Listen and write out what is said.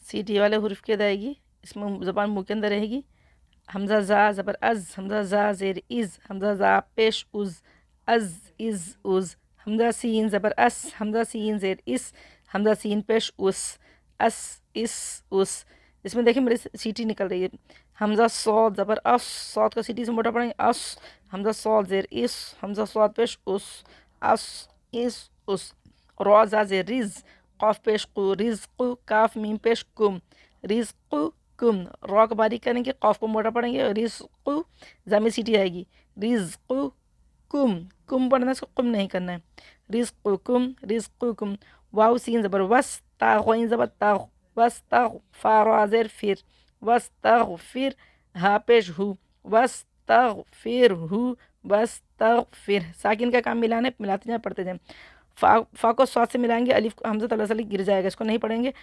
सीटी वाले हुर्फ की अदा आएगी, इसमें ज़बान मुँह के अंदर रहेगी। हमज़ा ज़ा ज़बर अज़, हमज़ा ज़ा ज़ेर इज़, हमज़ा ज़ा पेश उज़, अज़ इज़ उज़। हमज़ा सीन ज़बर अस, हमज़ा सीन ज़ेर इस, हमज़ा सीन पेश उस, अस इस उस। इसमें देखिए मेरी सीटी निकल रही है। हमज़ा सौद ज़बर अस, सौद का सीटी से मोटा पड़ेंगे अस। हमज़ा सौद ज़ेर इस, हमज़ा सौद पेश उस, अस इस उस। रॉ ज़ा ज़ेर रिज़, कॉफ पेश कु, रिज़ कु, काफ मीम पेश कुम, रिज़ कु कुम। रॉ को बारीक करेंगे, कॉफ को मोटा पड़ेंगे, रिज़ कु, ज़ा सीटी आएगी, रिज़ कु कुम। कुम पढ़ना है, इसको कुम नहीं करना है। रिज़ कु कुम, रिज़ कु कुम। वाव सीन ज़बर वस, ता ग़ोइन ज़बर ता, वस ता। फा रा ज़ेर फिर, वस ता फिर। हा पेश हु, वस ता फिर हु, वस ता फिर। साकिन का काम मिलाना है, मिलाते जाए पढ़ते जाए। फा को स्वाद से मिलाएंगे, अलिफ हमज़ा तलसल गिर जाएगा, इसको नहीं पढ़ेंगे।